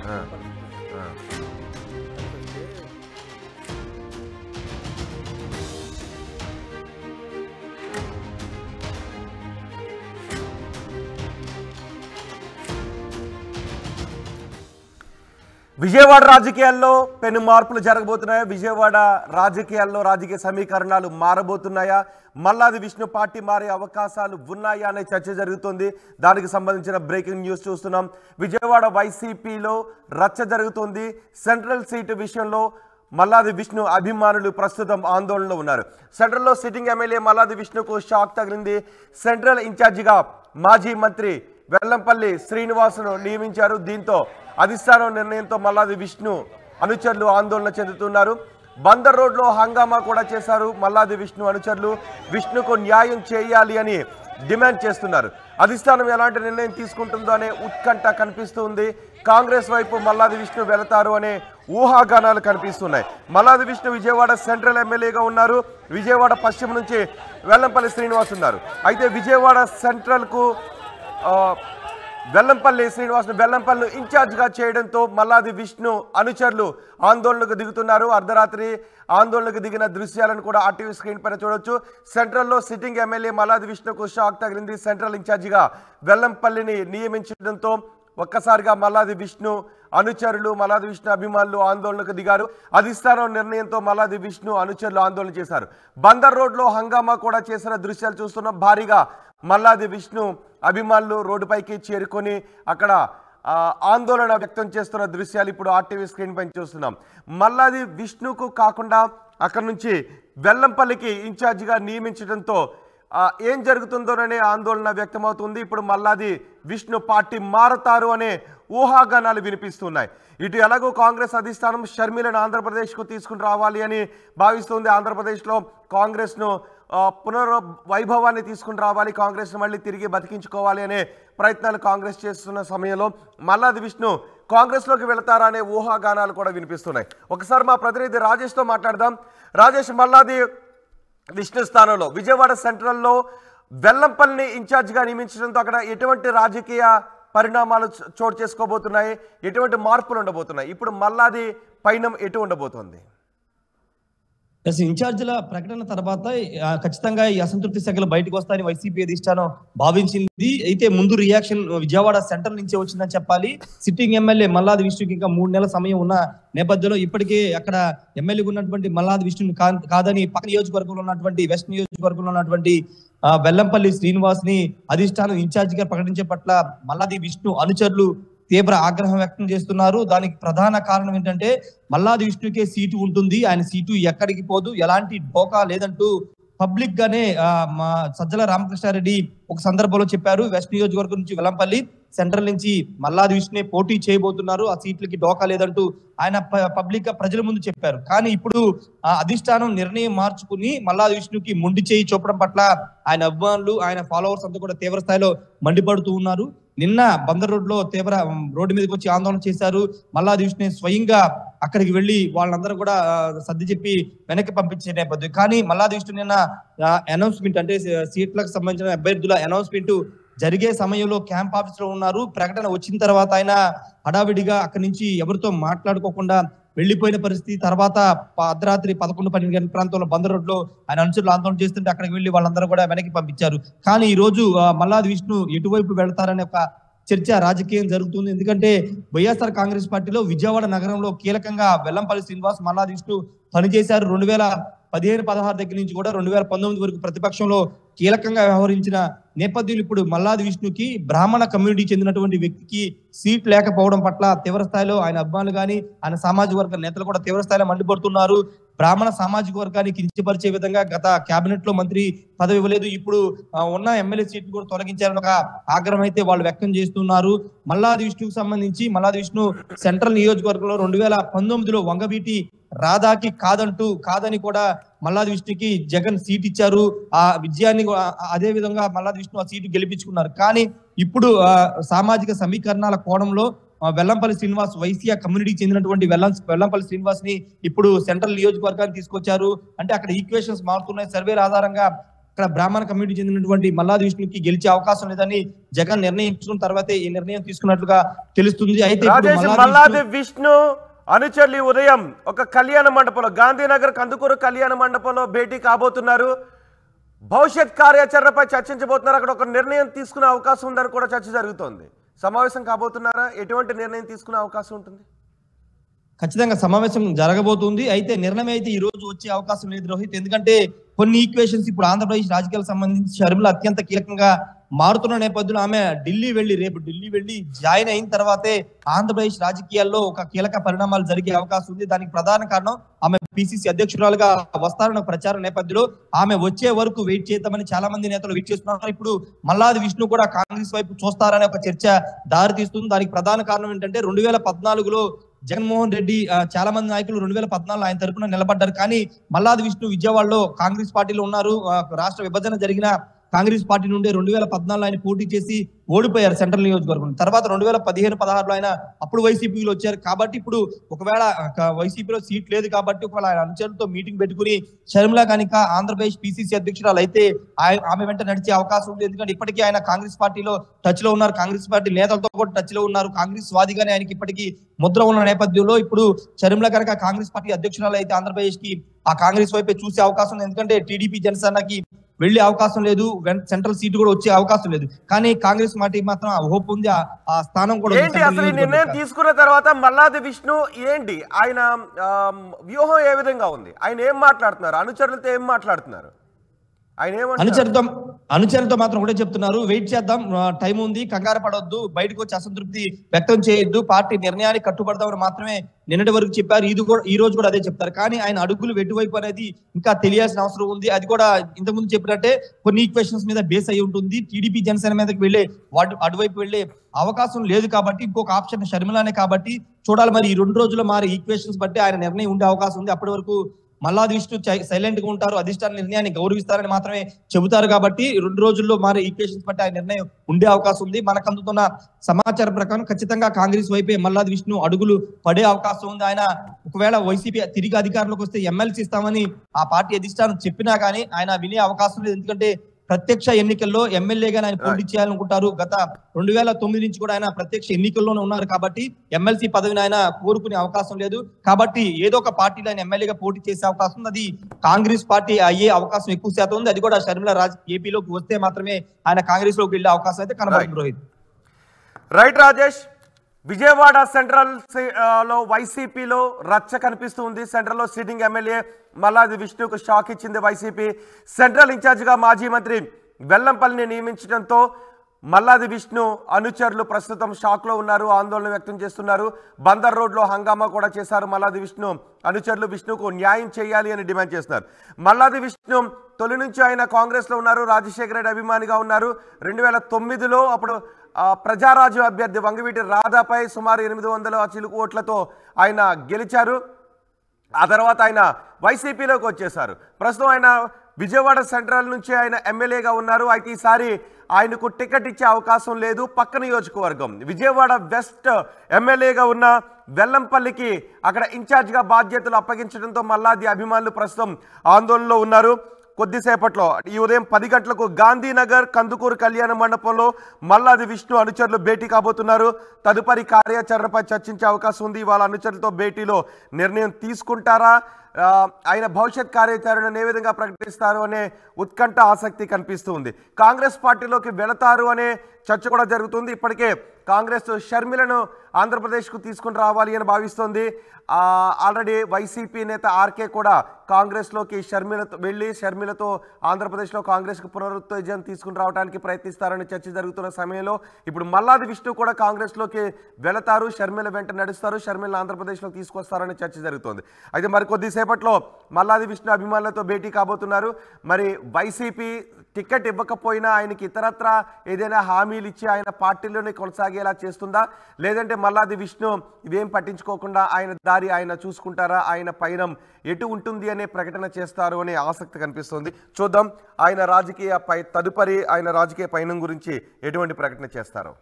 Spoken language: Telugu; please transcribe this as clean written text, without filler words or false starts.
ఆ, ఆ. విజయవాడ రాజకీయాల్లో పెను మార్పులు జరగబోతున్నాయా? విజయవాడ రాజకీయాల్లో రాజకీయ సమీకరణాలు మారబోతున్నాయా? మల్లాది విష్ణు పార్టీ మారే అవకాశాలు ఉన్నాయా అనే చర్చ జరుగుతుంది. దానికి సంబంధించిన బ్రేకింగ్ న్యూస్ చూస్తున్నాం. విజయవాడ వైసీపీలో రచ్చ జరుగుతుంది. సెంట్రల్ సీటు విషయంలో మల్లాది విష్ణు అభిమానులు ప్రస్తుతం ఆందోళనలో ఉన్నారు. సెంట్రల్లో సిట్టింగ్ ఎమ్మెల్యే మల్లాది విష్ణుకు షాక్ తగిలింది. సెంట్రల్ ఇన్ఛార్జిగా మాజీ మంత్రి వెల్లంపల్లి శ్రీనివాసును నియమించారు. దీంతో అధిష్టానం నిర్ణయంతో మల్లాది విష్ణు అనుచరులు ఆందోళన చెందుతున్నారు. బందర్ రోడ్లో హంగామా కూడా చేశారు. మల్లాది విష్ణు అనుచరులు విష్ణుకు న్యాయం చేయాలి అని డిమాండ్ చేస్తున్నారు. అధిష్టానం ఎలాంటి నిర్ణయం తీసుకుంటుందో అనే ఉత్కంఠ కనిపిస్తుంది. కాంగ్రెస్ వైపు మల్లాది విష్ణు వెళతారు అనే ఊహాగానాలు కనిపిస్తున్నాయి. మల్లాది విష్ణు విజయవాడ సెంట్రల్ ఎమ్మెల్యేగా ఉన్నారు. విజయవాడ పశ్చిమ నుంచి వెల్లంపల్లి శ్రీనివాస్ ఉన్నారు. అయితే విజయవాడ సెంట్రల్కు వెల్లంపల్లి వెల్లంపల్లి ఇన్ఛార్జ్గా చేయడంతో మల్లాది విష్ణు అనుచరులు ఆందోళనకు దిగుతున్నారు. అర్ధరాత్రి ఆందోళనకు దిగిన దృశ్యాలను కూడా ఆర్టీవీ స్క్రీన్ పైన చూడొచ్చు. సెంట్రల్లో సిట్టింగ్ ఎమ్మెల్యే మల్లాది విష్ణుకు షాక్ తగిలింది. సెంట్రల్ ఇన్ఛార్జిగా వెల్లంపల్లిని నియమించడంతో ఒక్కసారిగా మల్లాది విష్ణు అనుచరులు మల్లాది విష్ణు అభిమానులు ఆందోళనకు దిగారు. అధిష్టానం నిర్ణయంతో మల్లాది విష్ణు అనుచరులు ఆందోళన చేశారు. బందర్ రోడ్లో హంగామా కూడా చేసిన దృశ్యాలు చూస్తున్నాం. భారీగా మల్లాది విష్ణు అభిమానులు రోడ్డుపైకి చేరుకొని అక్కడ ఆందోళన వ్యక్తం చేస్తున్న దృశ్యాలు ఇప్పుడు ఆర్టీవీ స్క్రీన్ పైన చూస్తున్నాం. మల్లాది విష్ణుకు కాకుండా అక్కడ నుంచి వెల్లంపల్లికి ఇన్ఛార్జిగా నియమించడంతో ఏం జరుగుతుందోననే ఆందోళన వ్యక్తమవుతుంది. ఇప్పుడు మల్లాది విష్ణు పార్టీ మారతారు అనే ఊహాగానాలు వినిపిస్తున్నాయి. ఇటు ఎలాగో కాంగ్రెస్ అధిష్టానం షర్మిలను ఆంధ్రప్రదేశ్కు తీసుకుని రావాలి అని భావిస్తుంది. ఆంధ్రప్రదేశ్లో కాంగ్రెస్ను వైభవాన్ని తీసుకుని రావాలి, కాంగ్రెస్ను మళ్ళీ తిరిగి బతికించుకోవాలి అనే ప్రయత్నాలు కాంగ్రెస్ చేస్తున్న సమయంలో మల్లాది విష్ణు కాంగ్రెస్లోకి వెళతారా అనే ఊహాగానాలు కూడా వినిపిస్తున్నాయి. ఒకసారి మా ప్రతినిధి రాజేష్తో మాట్లాడదాం. రాజేష్, మల్లాది విష్ణు స్థానంలో విజయవాడ సెంట్రల్లో వెల్లంపల్లిని ఇన్ఛార్జిగా నియమించడంతో అక్కడ ఎటువంటి రాజకీయ పరిణామాలు చోటు చేసుకోబోతున్నాయి? ఎటువంటి మార్పులు ఉండబోతున్నాయి? ఇప్పుడు మల్లాది పైన ఎటు ఉండబోతోంది? ఇన్ఛార్జీల ప్రకటన తర్వాత ఖచ్చితంగా ఈ అసంతృప్తి శాఖలు బయటకు వస్తాయని వైసీపీ అధిష్టానం భావించింది. అయితే ముందు రియాక్షన్ విజయవాడ సెంట్రల్ నుంచే వచ్చిందని చెప్పాలి. సిట్టింగ్ ఎమ్మెల్యే మల్లాది విష్ణుకి ఇంకా 3 నెలల సమయం ఉన్న నేపథ్యంలో ఇప్పటికే అక్కడ ఎమ్మెల్యేగా ఉన్నటువంటి మల్లాది విష్ణుని కాదని పక్క నియోజకవర్గంలో ఉన్నటువంటి వెస్ట్ నియోజకవర్గంలో ఉన్నటువంటి వెల్లంపల్లి శ్రీనివాస్ ని అధిష్టానం ఇన్ఛార్జ్ గా ప్రకటించే పట్ల మల్లాది విష్ణు అనుచరులు తీవ్ర ఆగ్రహం వ్యక్తం చేస్తున్నారు. దానికి ప్రధాన కారణం ఏంటంటే మల్లాది విష్ణుకే సీటు ఉంటుంది, ఆయన సీటు ఎక్కడికి పోదు, ఎలాంటి ఢోకా లేదంటూ పబ్లిక్ గానే మా సజ్జల రామకృష్ణారెడ్డి ఒక సందర్భంలో చెప్పారు. వెస్ట్ నియోజకవర్గం నుంచి వెల్లంపల్లి, సెంట్రల్ నుంచి మల్లాది విష్ణునే పోటీ చేయబోతున్నారు, ఆ సీట్లకి డోకా లేదంటూ ఆయన పబ్లిక్ గా ప్రజల ముందు చెప్పారు. కానీ ఇప్పుడు అధిష్టానం నిర్ణయం మార్చుకుని మల్లాది విష్ణుకి మొండి చేయి చూపడం పట్ల ఆయన అభిమానులు, ఆయన ఫాలోవర్స్ అంతా కూడా తీవ్ర స్థాయిలో మండిపడుతూ ఉన్నారు. నిన్న బందర్ రోడ్ లో రోడ్డు మీదకి వచ్చి ఆందోళన చేశారు. మల్లాది విష్ణు స్వయంగా అక్కడికి వెళ్లి వాళ్ళందరూ కూడా సర్ది చెప్పి వెనక్కి పంపించే నేపథ్యం. కానీ మల్లాది విష్ణు నిన్న అనౌన్స్మెంట్ అంటే సీట్లకు సంబంధించిన అభ్యర్థుల అనౌన్స్మెంట్ జరిగే సమయంలో క్యాంప్ ఆఫీస్ లో ఉన్నారు. ప్రకటన వచ్చిన తర్వాత ఆయన హడావిడిగా అక్కడి నుంచి ఎవరితో మాట్లాడుకోకుండా వెళ్లిపోయిన పరిస్థితి. తర్వాత అర్ధరాత్రి 11-12 గంటల ప్రాంతంలో బందర్ రోడ్ లో ఆయన అనుచరులు ఆందోళన చేస్తుంటే అక్కడికి వెళ్లి వాళ్ళందరూ కూడా వెనక్కి పంపించారు. కానీ ఈ రోజు మల్లాది విష్ణు ఎటువైపు వెళ్తారనే ఒక చర్చ రాజకీయం జరుగుతుంది. ఎందుకంటే వైఎస్ఆర్ కాంగ్రెస్ పార్టీలో విజయవాడ నగరంలో కీలకంగా వెల్లంపల్లి శ్రీనివాస్, మల్లాది విష్ణు పనిచేశారు. 2015-16 దగ్గర నుంచి కూడా 2019 వరకు ప్రతిపక్షంలో కీలకంగా వ్యవహరించిన నేపథ్యంలో ఇప్పుడు మల్లాది విష్ణుకి బ్రాహ్మణ కమ్యూనిటీ చెందినటువంటి వ్యక్తికి సీట్ లేకపోవడం పట్ల తీవ్ర స్థాయిలో ఆయన అభిమానులు కానీ ఆయన సామాజిక వర్గ నేతలు కూడా తీవ్ర స్థాయిలో మండిపడుతున్నారు. బ్రాహ్మణ సామాజిక వర్గాన్ని కించపరిచే విధంగా గత కేబినెట్ లో మంత్రి పదవి ఇవ్వలేదు, ఇప్పుడు ఉన్న ఎమ్మెల్యే సీట్లు కూడా తొలగించారని ఒక ఆగ్రహం అయితే వాళ్ళు వ్యక్తం చేస్తున్నారు. మల్లాది విష్ణుకు సంబంధించి మల్లాది విష్ణు సెంట్రల్ నియోజకవర్గంలో 2019లో వంగవీటి రాధాకి కాదని కూడా మల్లాది విష్ణుకి జగన్ సీట్ ఇచ్చారు. ఆ విజయాన్ని అదే విధంగా మల్లాది విష్ణు ఆ సీటు గెలిపించుకున్నారు. కానీ ఇప్పుడు సామాజిక సమీకరణాల కోణంలో వెల్లంపల్లి శ్రీనివాస్ వైసీఆ కమ్యూనిటీకి చెందినటువంటి వెల్లంపల్లి శ్రీనివాస్ ని ఇప్పుడు సెంట్రల్ నియోజకవర్గాన్ని తీసుకొచ్చారు. అంటే అక్కడ ఈక్వేషన్స్ మారుతున్నాయి. సర్వేల ఆధారంగా అక్కడ బ్రాహ్మణ కమ్యూనిటీ చెందినటువంటి మల్లాది విష్ణుకి గెలిచే అవకాశం లేదని జగన్ నిర్ణయించుకున్న తర్వాతే ఈ నిర్ణయం తీసుకున్నట్లుగా తెలుస్తుంది. అయితే ఇప్పుడు మల్లాది విష్ణు అనుచరులు ఉదయం ఒక కళ్యాణ మండపంలో గాంధీనగర్ కందుకూరు కళ్యాణ మండపంలో భేటీ కాబోతున్నారు. భవిష్యత్ కార్యాచరణపై చర్చించబోతున్నారు. అక్కడ ఒక నిర్ణయం తీసుకునే అవకాశం ఉందని కూడా చర్చ జరుగుతోంది. సమావేశం కాబోతున్నారా? ఎటువంటి నిర్ణయం తీసుకునే అవకాశం ఉంటుంది? ఖచ్చితంగా సమావేశం జరగబోతుంది. అయితే నిర్ణయం అయితే ఈ రోజు వచ్చే అవకాశం లేదు రోహిత్. ఎందుకంటే కొన్ని ఈక్వేషన్స్ ఇప్పుడు ఆంధ్రప్రదేశ్ రాజకీయాలకు సంబంధించి షర్మిల అత్యంత కీలకంగా మారుతున్న నేపథ్యంలో ఆమె రేపు ఢిల్లీ వెళ్ళి జాయిన్ అయిన తర్వాతే ఆంధ్రప్రదేశ్ రాజకీయాల్లో ఒక కీలక పరిణామాలు జరిగే అవకాశం ఉంది. దానికి ప్రధాన కారణం ఆమె పిసిసి అధ్యక్షురాలుగా వస్తారన్న ప్రచారం నేపథ్యంలో ఆమె వచ్చే వరకు వెయిట్ చేద్దామని చాలా మంది నేతలు వెయిట్ చేస్తున్నారు. ఇప్పుడు మల్లాది విష్ణు కూడా కాంగ్రెస్ వైపు చూస్తారనే ఒక చర్చ దారి తీస్తుంది. దానికి ప్రధాన కారణం ఏంటంటే 2014లో జగన్మోహన్ రెడ్డి చాలా మంది నాయకులు 2014 ఆయన తరపున నిలబడ్డారు. కానీ మల్లాది విష్ణు విజయవాడలో కాంగ్రెస్ పార్టీలో ఉన్నారు. రాష్ట్ర విభజన జరిగిన కాంగ్రెస్ పార్టీ నుండి 2014 ఆయన పోటీ చేసి ఓడిపోయారు సెంట్రల్ నియోజకవర్గం. తర్వాత 2015-16లో ఆయన అప్పుడు వైసీపీలో వచ్చారు. కాబట్టి ఇప్పుడు ఒకవేళ వైసీపీలో సీట్ లేదు కాబట్టి ఒకవేళ ఆయన అనుచరులతో మీటింగ్ పెట్టుకుని షర్మిల కనుక ఆంధ్రప్రదేశ్ పిసిసి అధ్యక్షురాలు అయితే ఆమె వెంట నడిచే అవకాశం ఉంది. ఎందుకంటే ఇప్పటికీ ఆయన కాంగ్రెస్ పార్టీలో టచ్ లో ఉన్నారు. కాంగ్రెస్ పార్టీ నేతలతో కూడా టచ్ లో ఉన్నారు. కాంగ్రెస్ వాదిగానే ఆయనకి ఇప్పటికీ ముద్ర ఉన్న నేపథ్యంలో ఇప్పుడు షర్మిల కనుక కాంగ్రెస్ పార్టీ అధ్యక్షురాలు అయితే ఆంధ్రప్రదేశ్ కి ఆ కాంగ్రెస్ వైపే చూసే అవకాశం ఉంది. ఎందుకంటే టీడీపీ జనసేనకి వెళ్లే అవకాశం లేదు, సెంట్రల్ సీట్ కూడా వచ్చే అవకాశం లేదు. కానీ కాంగ్రెస్ పార్టీ మాత్రం హోప్ ఉంది, ఆ స్థానం కూడా. అసలు ఈ నిర్ణయం తీసుకున్న తర్వాత మల్లాది విష్ణు ఏంటి ఆయన వ్యూహం ఏ విధంగా ఉంది? ఆయన ఏం మాట్లాడుతున్నారు? అనుచరులతో ఏం మాట్లాడుతున్నారు? అనుచరులతో మాత్రం ఒకటే చెప్తున్నారు, వెయిట్ చేద్దాం, టైం ఉంది, కంగారు పడొద్దు, బయటకు వచ్చి అసంతృప్తి వ్యక్తం చేయొద్దు, పార్టీ నిర్ణయానికి కట్టుబడదామని మాత్రమే నిన్నటి వరకు చెప్పారు. ఈ రోజు కూడా అదే చెప్తారు. కానీ ఆయన అడుగులు వెటువైపు అనేది ఇంకా తెలియాల్సిన అవసరం ఉంది. అది కూడా ఇంతకుముందు చెప్పినట్టే కొన్ని ఈక్వేషన్స్ మీద బేస్ అయి ఉంటుంది. టీడీపీ జనసేన మీదకి వెళ్లే అటువైపు వెళ్లే అవకాశం లేదు కాబట్టి ఇంకొక ఆప్షన్ షర్మిలానే కాబట్టి చూడాలి. మరి ఈ 2 రోజుల్లో మారే ఈక్వేషన్స్ బట్టి ఆయన నిర్ణయం ఉండే అవకాశం ఉంది. అప్పటి వరకు మల్లాది విష్ణు సైలెంట్ గా ఉంటారు, అధిష్టాన నిర్ణయాన్ని గౌరవిస్తారని మాత్రమే చెబుతారు. కాబట్టి 2 రోజుల్లో మారే ఈక్వేషన్స్ బట్టి ఆయన నిర్ణయం ఉండే అవకాశం ఉంది. మనకు అందుతున్న సమాచారం ప్రకారం ఖచ్చితంగా కాంగ్రెస్ వైపే మల్లాది విష్ణు అడుగులు పడే అవకాశం ఉంది. ఆయన ఒకవేళ వైసీపీ తిరిగి అధికారంలోకి వస్తే ఎమ్మెల్సీ ఇస్తామని ఆ పార్టీ అధిష్టానం చెప్పినా కానీ ఆయన వినే అవకాశం లేదు. ఎందుకంటే ప్రత్యక్ష ఎన్నికల్లో ఎమ్మెల్యేగా ఆయన పోటీ చేయాలనుకుంటారు. గత 2009 నుంచి కూడా ఆయన ప్రత్యక్ష ఎన్నికల్లోనే ఉన్నారు కాబట్టి ఎమ్మెల్సీ పదవిని ఆయన కోరుకునే అవకాశం లేదు. కాబట్టి ఏదో ఒక పార్టీలో ఆయన ఎమ్మెల్యేగా పోటీ చేసే అవకాశం ఉంది. అది కాంగ్రెస్ పార్టీ అయ్యే అవకాశం ఎక్కువ శాతం ఉంది. అది కూడా షర్మిల ఏపీలోకి వస్తే మాత్రమే ఆయన కాంగ్రెస్ లోకి వెళ్లే అవకాశం అయితే కనబడుతుంది. రోహిత్ రైట్. రాజేష్, విజయవాడ సెంట్రల్ లో వైసీపీలో రచ్చ కనిపిస్తుంది. సెంట్రల్ లో సిట్టింగ్ ఎమ్మెల్యే మల్లాది విష్ణుకు షాక్ ఇచ్చింది వైసీపీ. సెంట్రల్ ఇన్ఛార్జిగా మాజీ మంత్రి వెల్లంపల్లిని నియమించడంతో మల్లాది విష్ణు అనుచరులు ప్రస్తుతం షాక్ లో ఉన్నారు, ఆందోళన వ్యక్తం చేస్తున్నారు. బందర్ రోడ్లో హంగామా కూడా చేశారు. మల్లాది విష్ణు అనుచరులు విష్ణుకు న్యాయం చేయాలి అని డిమాండ్ చేస్తున్నారు. మల్లాది విష్ణు తొలి నుంచి ఆయన కాంగ్రెస్ లో ఉన్నారు, రాజశేఖర రెడ్డి అభిమానిగా ఉన్నారు. 2009లో అప్పుడు ప్రజారాజ్యం అభ్యర్థి వంగవీటి రాధాపై సుమారు 800 చిలుకు ఓట్లతో ఆయన గెలిచారు. ఆ తర్వాత ఆయన వైసీపీలోకి వచ్చేశారు. ప్రస్తుతం ఆయన విజయవాడ సెంట్రల్ నుంచి ఆయన ఎమ్మెల్యేగా ఉన్నారు. అయితే ఈసారి ఆయనకు టికెట్ ఇచ్చే అవకాశం లేదు. పక్క నియోజకవర్గం విజయవాడ వెస్ట్ ఎమ్మెల్యేగా ఉన్న వెల్లంపల్లికి అక్కడ ఇన్ఛార్జిగా బాధ్యతలు అప్పగించడంతో మల్లాది అభిమానులు ప్రస్తుతం ఆందోళనలో ఉన్నారు. కొద్దిసేపట్లో ఈ ఉదయం 10 గంటలకు గాంధీనగర్ కందుకూరు కళ్యాణ మండపంలో మల్లాది విష్ణు అనుచరులు భేటీ కాబోతున్నారు. తదుపరి కార్యాచరణపై చర్చించే అవకాశం ఉంది. వాళ్ళ అనుచరులతో భేటీలో నిర్ణయం తీసుకుంటారా, ఆయన భవిష్యత్ కార్యాచరణను ఏ విధంగా ప్రకటిస్తారు అనే ఉత్కంఠ ఆసక్తి కనిపిస్తుంది. కాంగ్రెస్ పార్టీలోకి వెళతారు అనే చర్చ కూడా జరుగుతుంది. ఇప్పటికే కాంగ్రెస్ షర్మిలను ఆంధ్రప్రదేశ్కు తీసుకుని రావాలి అని భావిస్తోంది. ఆల్రెడీ వైసీపీ నేత ఆర్కే కూడా కాంగ్రెస్లోకి షర్మిలతో ఆంధ్రప్రదేశ్లో కాంగ్రెస్కు పునరుత్తేజం తీసుకుని రావడానికి ప్రయత్నిస్తారని చర్చ జరుగుతున్న సమయంలో ఇప్పుడు మల్లాది విష్ణు కూడా కాంగ్రెస్లోకి వెళతారు, షర్మిల వెంట నడుస్తారు, షర్మిలను ఆంధ్రప్రదేశ్లో తీసుకొస్తారని చర్చ జరుగుతోంది. అయితే మరి కొద్దిసేపట్లో మల్లాది విష్ణు అభిమానులతో భేటీ కాబోతున్నారు. మరి వైసీపీ టికెట్ ఇవ్వకపోయినా ఆయనకి ఇతరత్రా ఏదైనా హామీలు ఇచ్చి ఆయన పార్టీలోనే కొనసాగేలా చేస్తుందా, లేదంటే మల్లాది విష్ణు ఇవేం పట్టించుకోకుండా ఆయన దారి ఆయన చూసుకుంటారా, ఆయన పయనం ఎటు ఉంటుంది అనే ప్రకటన చేస్తారు అనే ఆసక్తి కనిపిస్తుంది. చూద్దాం తదుపరి ఆయన రాజకీయ పయనం గురించి ఎటువంటి ప్రకటన చేస్తారో.